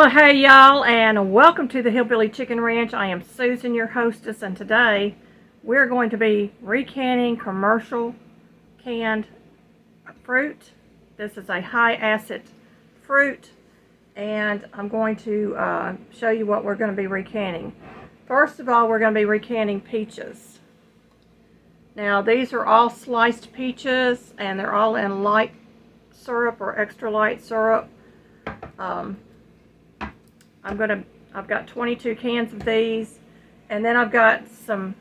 Well, hey y'all, and welcome to the Hillbilly Chicken Ranch. I am Susan, your hostess, and today we're going to be recanning commercial canned fruit. This is a high acid fruit, and I'm going to show you what we're going to be recanning. First of all, we're going to be recanning peaches. Now, these are all sliced peaches, and they're all in light syrup or extra light syrup. I've got 22 cans of these, and then I've got some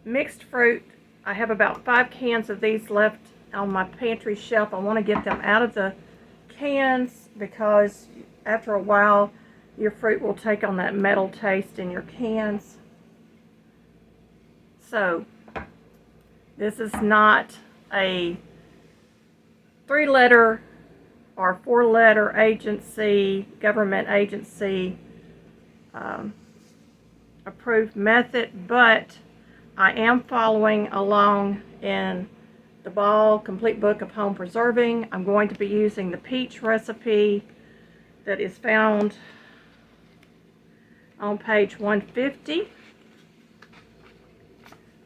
mixed fruit. I have about 5 cans of these left on my pantry shelf. I want to get them out of the cans because after a while your fruit will take on that metal taste in your cans. So this is not a 3-letter or 4-letter agency, government agency approved method, but I am following along in the Ball Complete Book of Home Preserving. I'm going to be using the peach recipe that is found on page 150.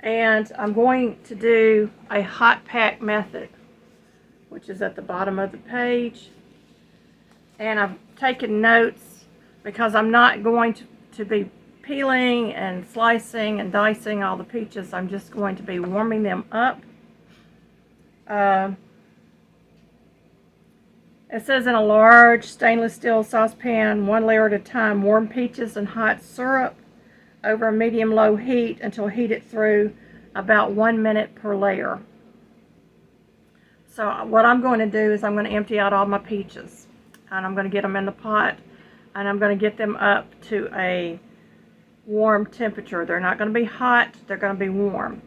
And I'm going to do a hot pack method, which is at the bottom of the page. And I've taken notes because I'm not going to be peeling and slicing and dicing all the peaches. I'm just going to be warming them up. It says in a large stainless steel saucepan, 1 layer at a time, warm peaches and hot syrup over a medium-low heat until heated through about 1 minute per layer. So what I'm going to do is I'm going to empty out all my peaches, and I'm going to get them in the pot, and I'm going to get them up to a warm temperature. They're not going to be hot, they're going to be warm.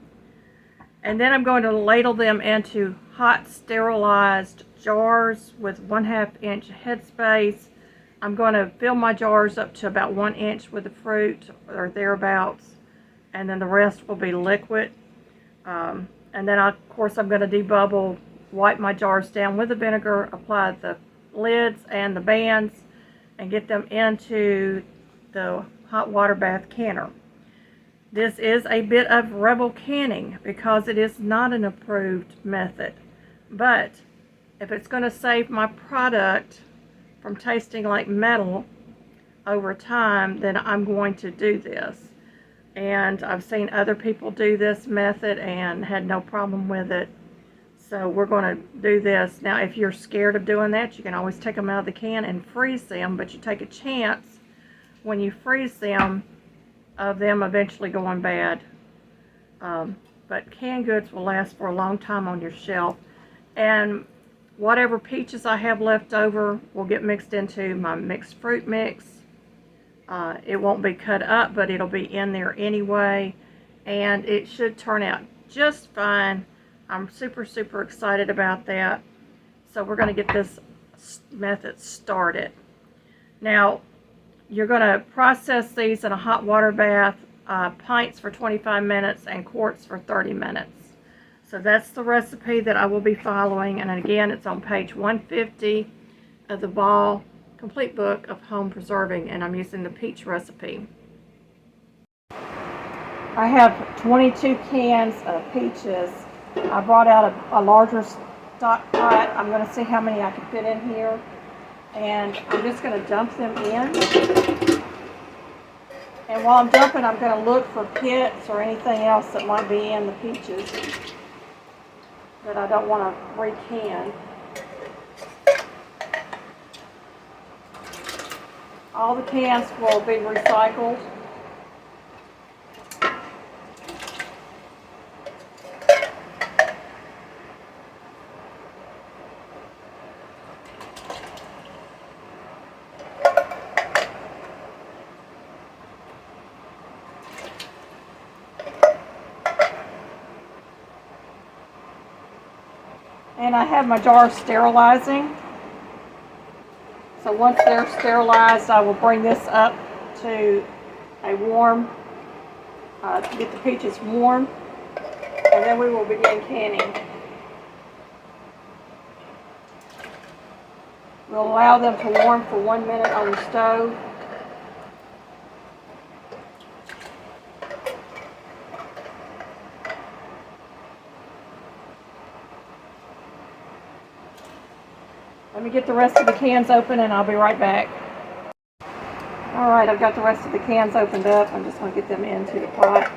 And then I'm going to ladle them into hot sterilized jars with 1/2 inch headspace. I'm going to fill my jars up to about 1 inch with the fruit or thereabouts, and then the rest will be liquid. And then of course I'm going to debubble, wipe my jars down with the vinegar, apply the lids and the bands, and get them into the hot water bath canner. This is a bit of rebel canning because it is not an approved method, but if it's going to save my product from tasting like metal over time, then I'm going to do this. And I've seen other people do this method and had no problem with it. So we're going to do this. Now, if you're scared of doing that, you can always take them out of the can and freeze them, but you take a chance when you freeze them of them eventually going bad. But canned goods will last for a long time on your shelf. And whatever peaches I have left over will get mixed into my mixed fruit mix. It won't be cut up, but it'll be in there anyway, and it should turn out just fine. I'm super excited about that. So we're going to get this method started. Now, you're going to process these in a hot water bath, pints for 25 minutes and quarts for 30 minutes. So that's the recipe that I will be following, and again, it's on page 150 of the Ball Complete Book of Home Preserving, and I'm using the peach recipe. I have 22 cans of peaches. I brought out a larger stock pot. I'm going to see how many I can fit in here, and I'm just going to dump them in. And while I'm dumping, I'm going to look for pits or anything else that might be in the peaches that I don't want to recan. All the cans will be recycled. And I have my jars sterilizing. So once they're sterilized, I will bring this up to a warm, to get the peaches warm, and then we will begin canning. We'll allow them to warm for 1 minute on the stove. Let me get the rest of the cans open and I'll be right back. Alright, I've got the rest of the cans opened up. I'm just going to get them into the pot.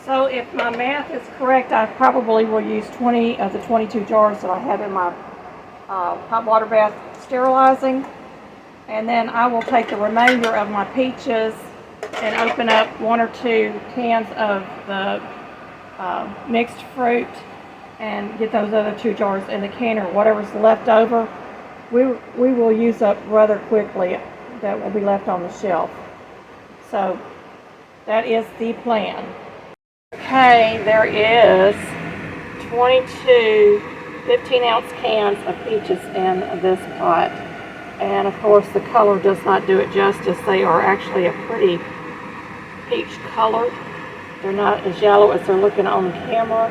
So if my math is correct, I probably will use 20 of the 22 jars that I have in my hot water bath sterilizing. And then I will take the remainder of my peaches and open up 1 or 2 cans of the mixed fruit and get those other 2 jars in the canner. Whatever's left over, we will use up rather quickly. That will be left on the shelf. So that is the plan. Okay, there is 22 15-ounce cans of peaches in this pot. And of course the color does not do it justice. They are actually a pretty peach color. They're not as yellow as they're looking on the camera.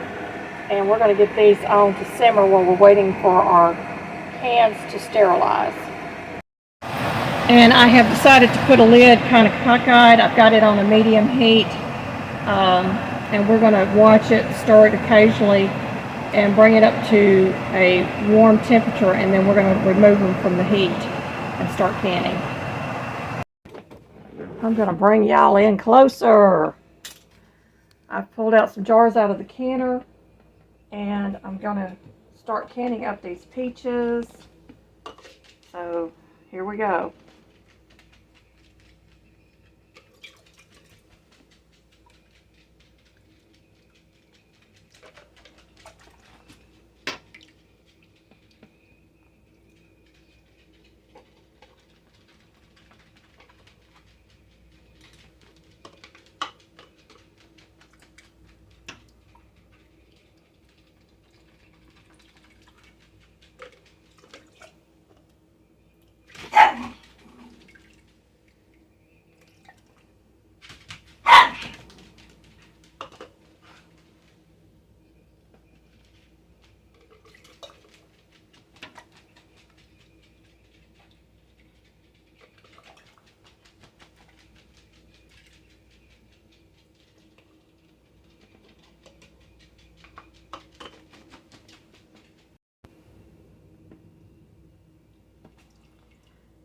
And we're going to get these on to simmer while we're waiting for our cans to sterilize. And I have decided to put a lid kind of cockeyed. I've got it on a medium heat. And we're going to watch it, stir it occasionally, and bring it up to a warm temperature, and then we're going to remove them from the heat and start canning. I'm going to bring y'all in closer. I've pulled out some jars out of the canner, and I'm going to start canning up these peaches. So here we go.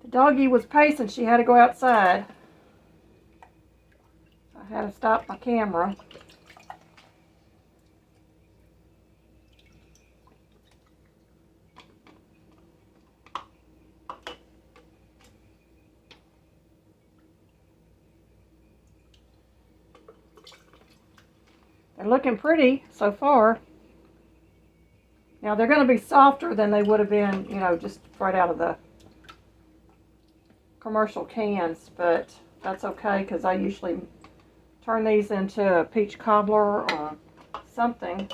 Doggy was pacing. She had to go outside. I had to stop my camera. They're looking pretty so far. Now they're going to be softer than they would have been, you know, just right out of the commercial cans, but that's okay because I usually turn these into a peach cobbler or something.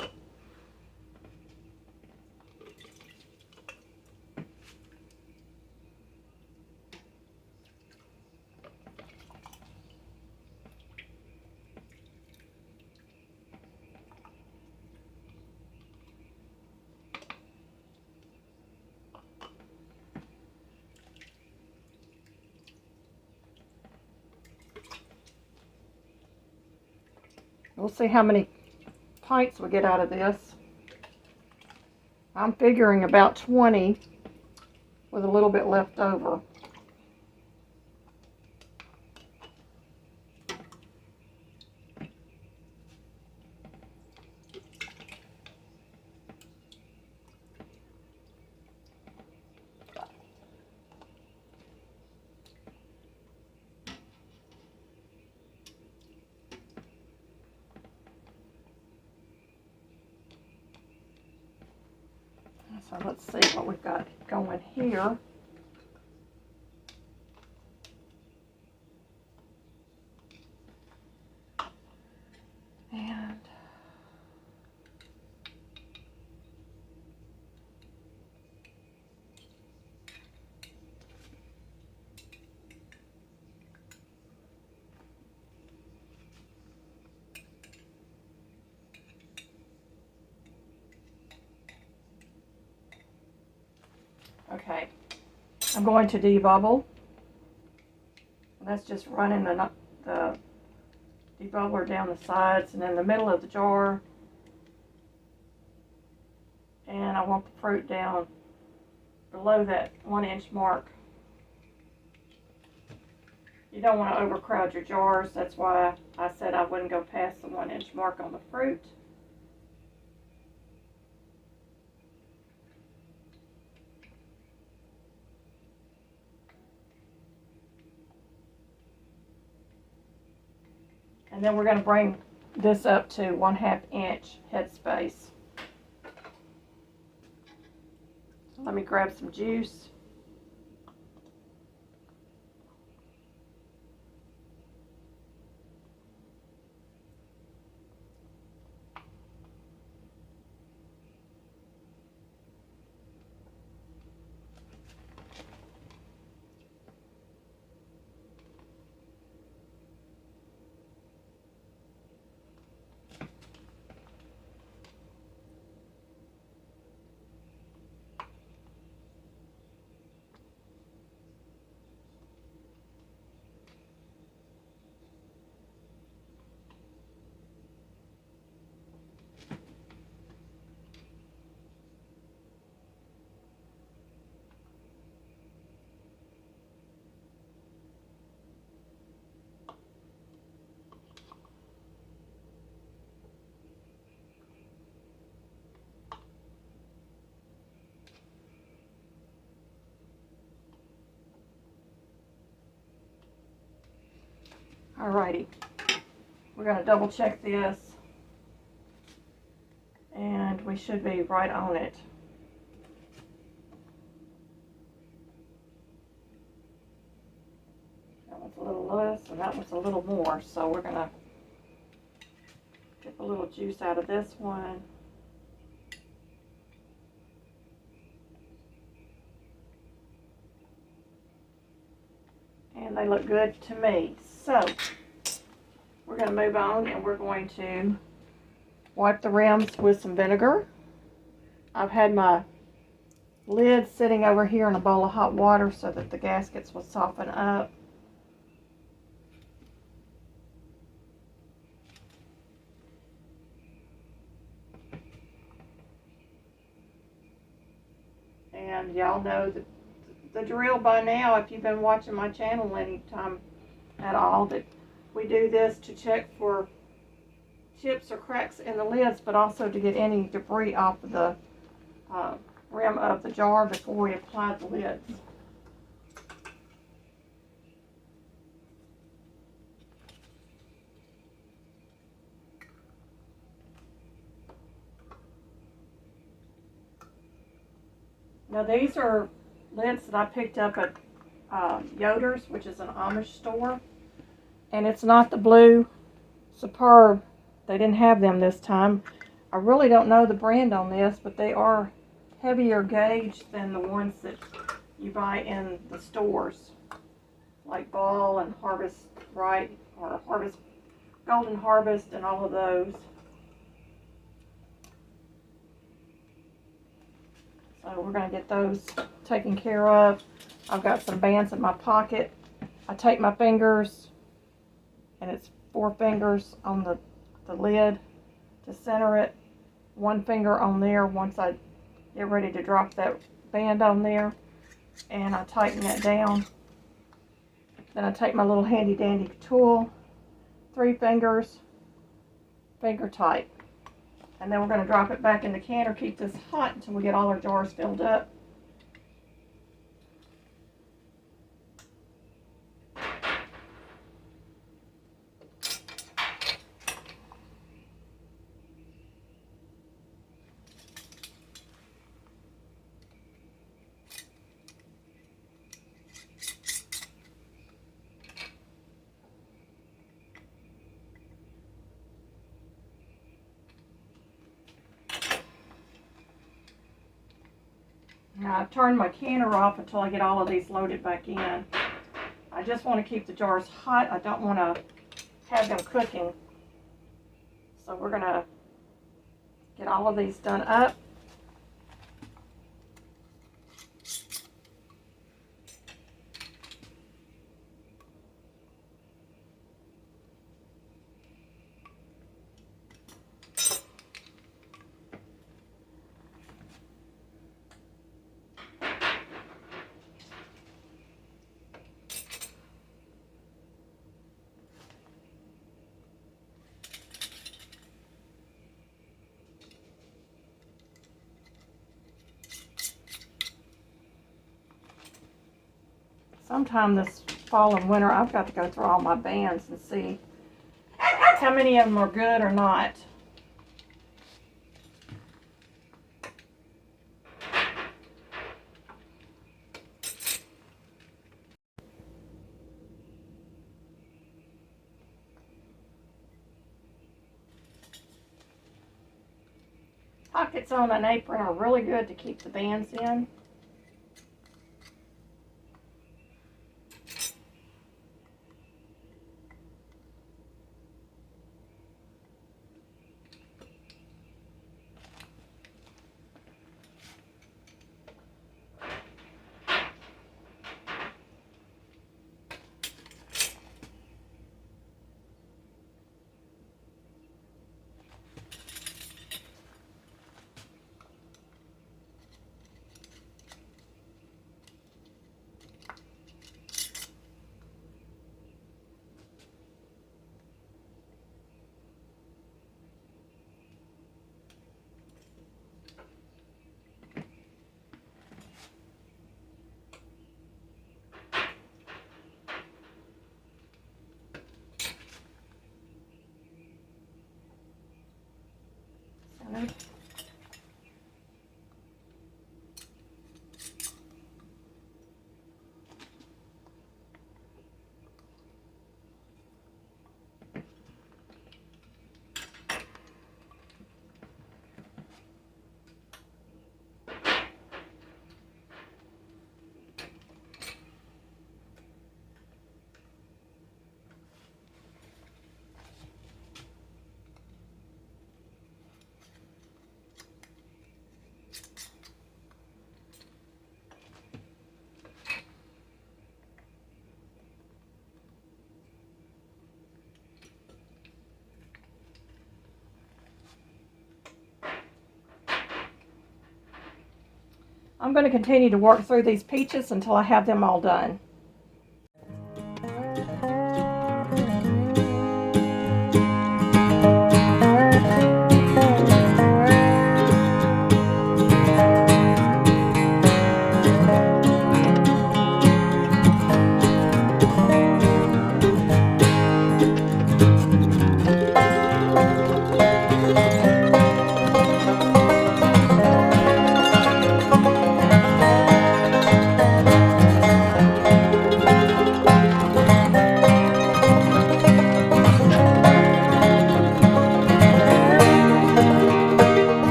We'll see how many pints we get out of this. I'm figuring about 20 with a little bit left over. So let's see what we've got going here. And okay, I'm going to debubble. That's just running the debubbler down the sides and in the middle of the jar. And I want the fruit down below that 1-inch mark. You don't want to overcrowd your jars. That's why I said I wouldn't go past the 1-inch mark on the fruit. And then we're going to bring this up to 1/2 inch headspace. So let me grab some juice. Alrighty, we're going to double check this, and we should be right on it. That one's a little less, and that one's a little more, so we're going to get a little juice out of this one. And they look good to me. So we're going to move on, and we're going to wipe the rims with some vinegar. I've had my lid sitting over here in a bowl of hot water so that the gaskets will soften up. And y'all know the drill by now, if you've been watching my channel any time at all, that we do this to check for chips or cracks in the lids, but also to get any debris off of the rim of the jar before we apply the lids. Now these are lids that I picked up at Yoder's, which is an Amish store, and it's not the blue Superb. They didn't have them this time. I really don't know the brand on this, but they are heavier gauge than the ones that you buy in the stores, like Ball and Harvest Right, or Harvest Golden Harvest, and all of those. So we're going to get those taken care of. I've got some bands in my pocket. I take my fingers, and it's 4 fingers on the lid to center it. 1 finger on there once I get ready to drop that band on there, and I tighten that down. Then I take my little handy dandy tool, 3 fingers, finger tight. And then we're going to drop it back in the canner, keep this hot until we get all our jars filled up. Now I've turned my canner off until I get all of these loaded back in. I just want to keep the jars hot. I don't want to have them cooking. So we're going to get all of these done up. Sometime this fall and winter, I've got to go through all my bands and see how many of them are good or not. Pockets on an apron are really good to keep the bands in. I'm going to continue to work through these peaches until I have them all done.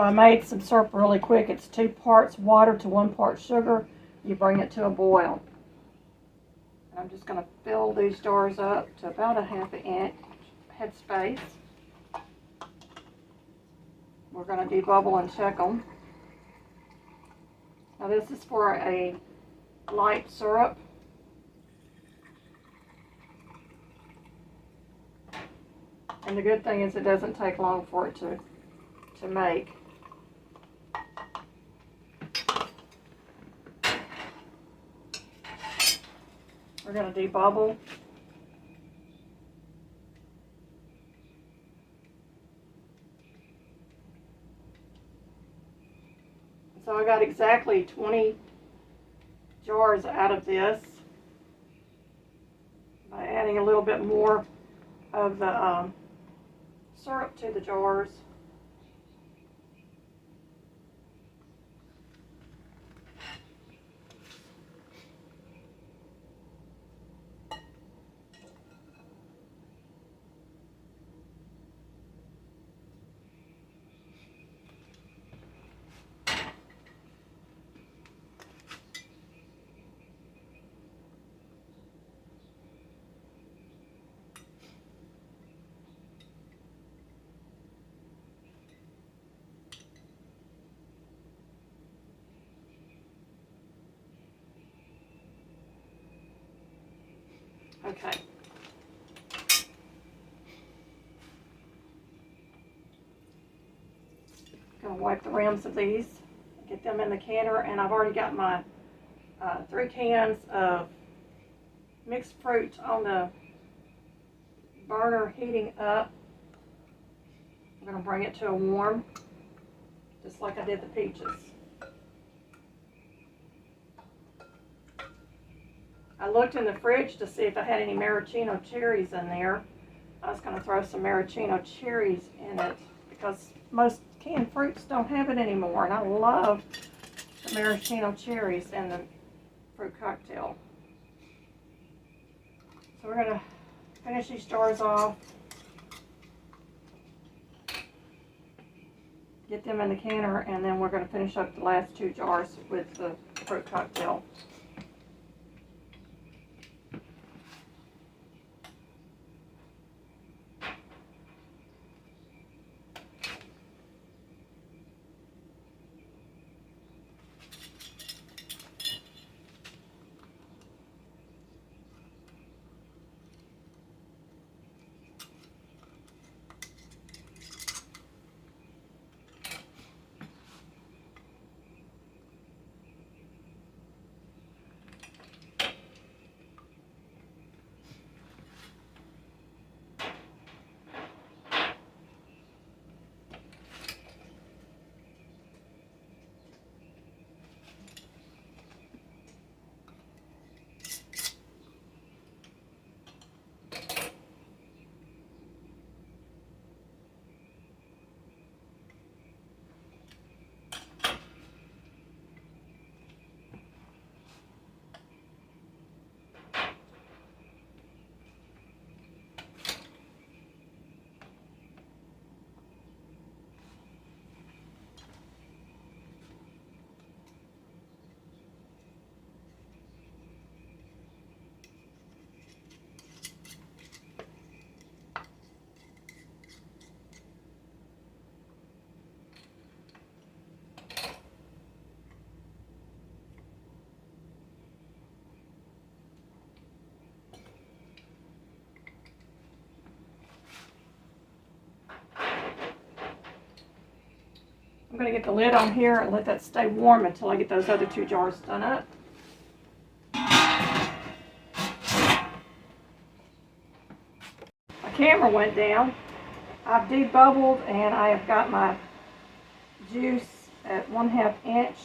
I made some syrup really quick. It's 2 parts water to 1 part sugar. You bring it to a boil. And I'm just going to fill these jars up to about a 1/2 inch head space. We're going to debubble and check them. Now this is for a light syrup. And the good thing is it doesn't take long for it to make. We're going to debubble. So I got exactly 20 jars out of this by adding a little bit more of the syrup to the jars. Okay. Gonna wipe the rims of these, get them in the canner, and I've already got my 3 cans of mixed fruit on the burner heating up. I'm gonna bring it to a warm, just like I did the peaches. I looked in the fridge to see if I had any maraschino cherries in there. I was going to throw some maraschino cherries in it because most canned fruits don't have it anymore, and I love the maraschino cherries in the fruit cocktail. So we're going to finish these jars off, get them in the canner, and then we're going to finish up the last 2 jars with the fruit cocktail. I'm going to get the lid on here and let that stay warm until I get those other 2 jars done up. My camera went down. I've debubbled and I have got my juice at 1/2 inch.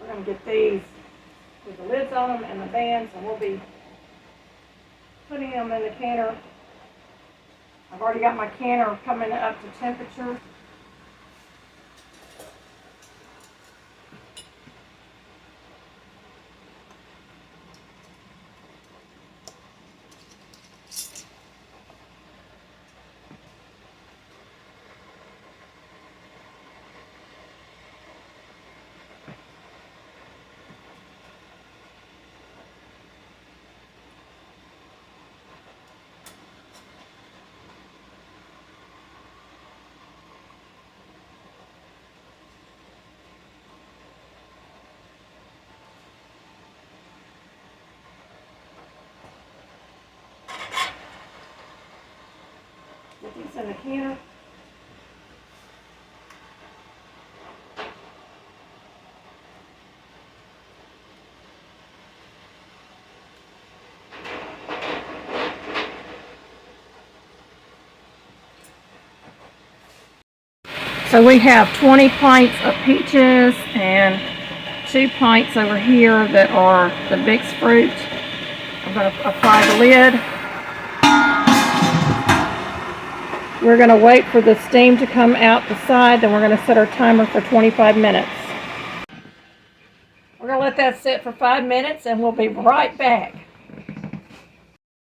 We're going to get these with the lids on them and the bands, and we'll be putting them in the canner. I've already got my canner coming up to temperature. Put these in the canner. So we have 20 pints of peaches and 2 pints over here that are the mixed fruit. I'm going to apply the lid. We're going to wait for the steam to come out the side, then we're going to set our timer for 25 minutes. We're going to let that sit for 5 minutes and we'll be right back.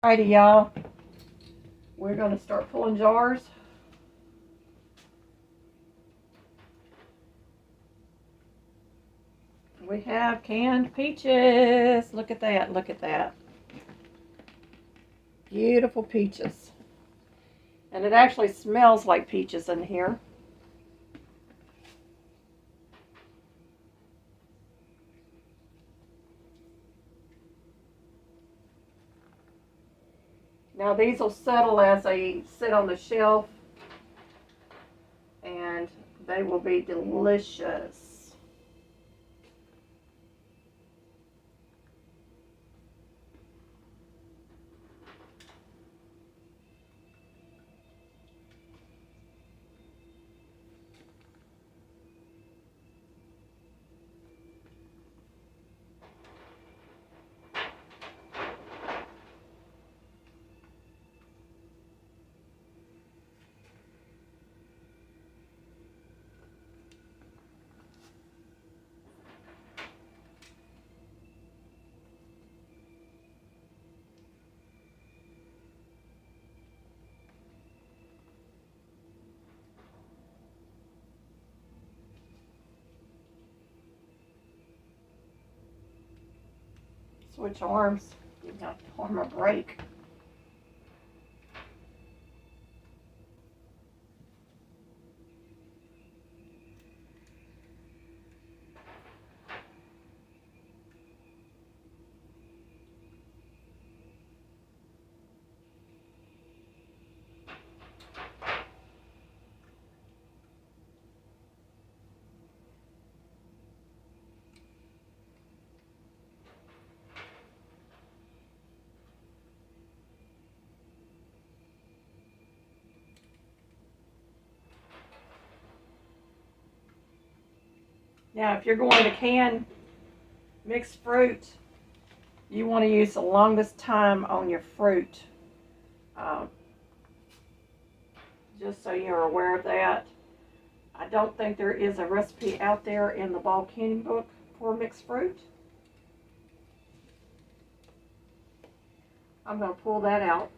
Alrighty, y'all. We're going to start pulling jars. We have canned peaches. Look at that, look at that. Beautiful peaches. And it actually smells like peaches in here. Now these will settle as they sit on the shelf and they will be delicious. Switch arms. You got the arm a break. Now, if you're going to can mixed fruit, you want to use the longest time on your fruit. Just so you're aware of that. I don't think there is a recipe out there in the Ball Canning book for mixed fruit. I'm going to pull that out.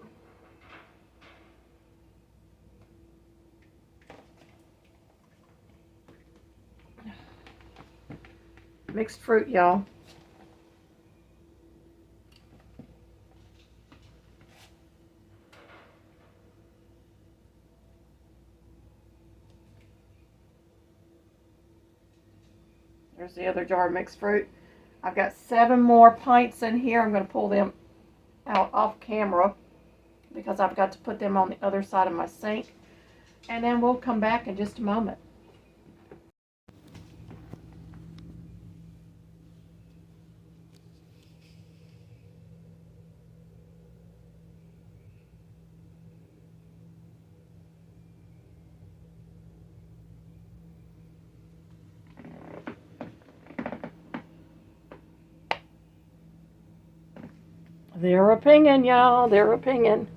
Mixed fruit, y'all. There's the other jar of mixed fruit. I've got 7 more pints in here. I'm going to pull them out off camera because I've got to put them on the other side of my sink. And then we'll come back in just a moment. Their opinion, y'all, their opinion.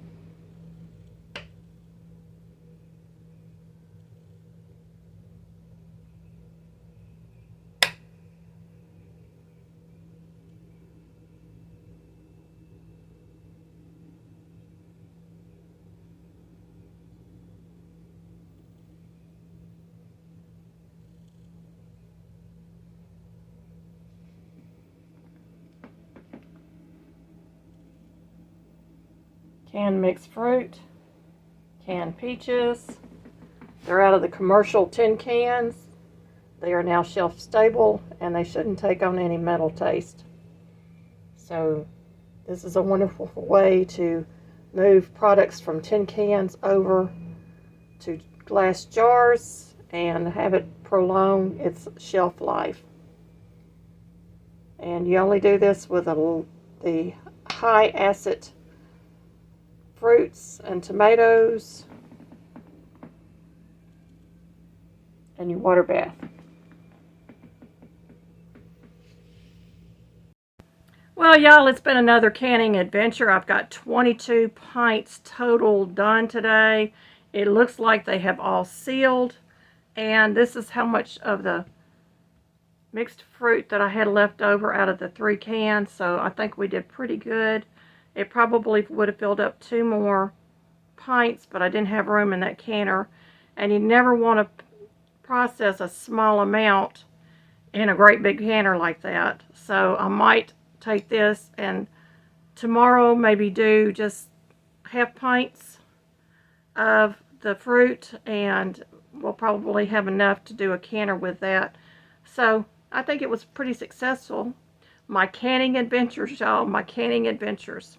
Canned mixed fruit, canned peaches. They're out of the commercial tin cans. They are now shelf stable and they shouldn't take on any metal taste. So this is a wonderful way to move products from tin cans over to glass jars and have it prolong its shelf life. And you only do this with the high acid fruits and tomatoes and your water bath. Well, y'all, it's been another canning adventure. I've got 22 pints total done today. It looks like they have all sealed. And this is how much of the mixed fruit that I had left over out of the 3 cans. So I think we did pretty good. It probably would have filled up 2 more pints, but I didn't have room in that canner. And you never want to process a small amount in a great big canner like that. So I might take this and tomorrow maybe do just half pints of the fruit, and we'll probably have enough to do a canner with that. So I think it was pretty successful. My canning adventures, y'all, my canning adventures.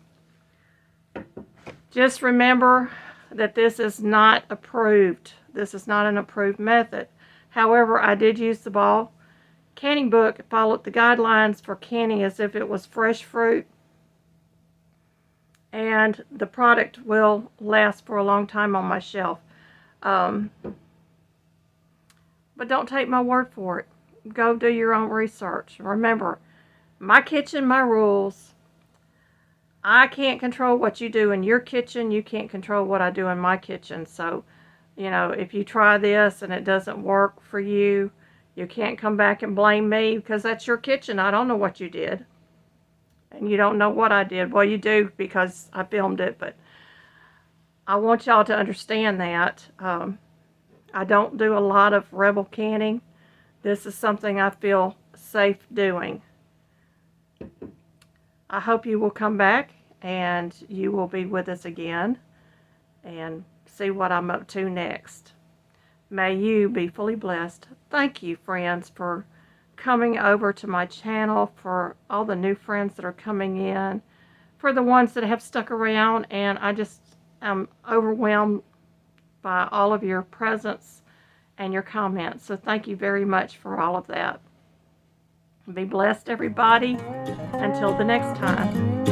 Just remember that this is not approved. This is not an approved method. However, I did use the ball canning book. It followed the guidelines for canning as if it was fresh fruit. And the product will last for a long time on my shelf. But don't take my word for it. Go do your own research. Remember, my kitchen, my rules. I can't control what you do in your kitchen. You can't control what I do in my kitchen. So, you know, if you try this and it doesn't work for you, you can't come back and blame me, because that's your kitchen. I don't know what you did. And you don't know what I did. Well, you do, because I filmed it, but I want y'all to understand that. I don't do a lot of rebel canning. This is something I feel safe doing. I hope you will come back and you will be with us again and see what I'm up to next. May you be fully blessed. Thank you, friends, for coming over to my channel, for all the new friends that are coming in, for the ones that have stuck around, and I just am overwhelmed by all of your presence and your comments. So thank you very much for all of that. Be blessed, everybody. Until the next time.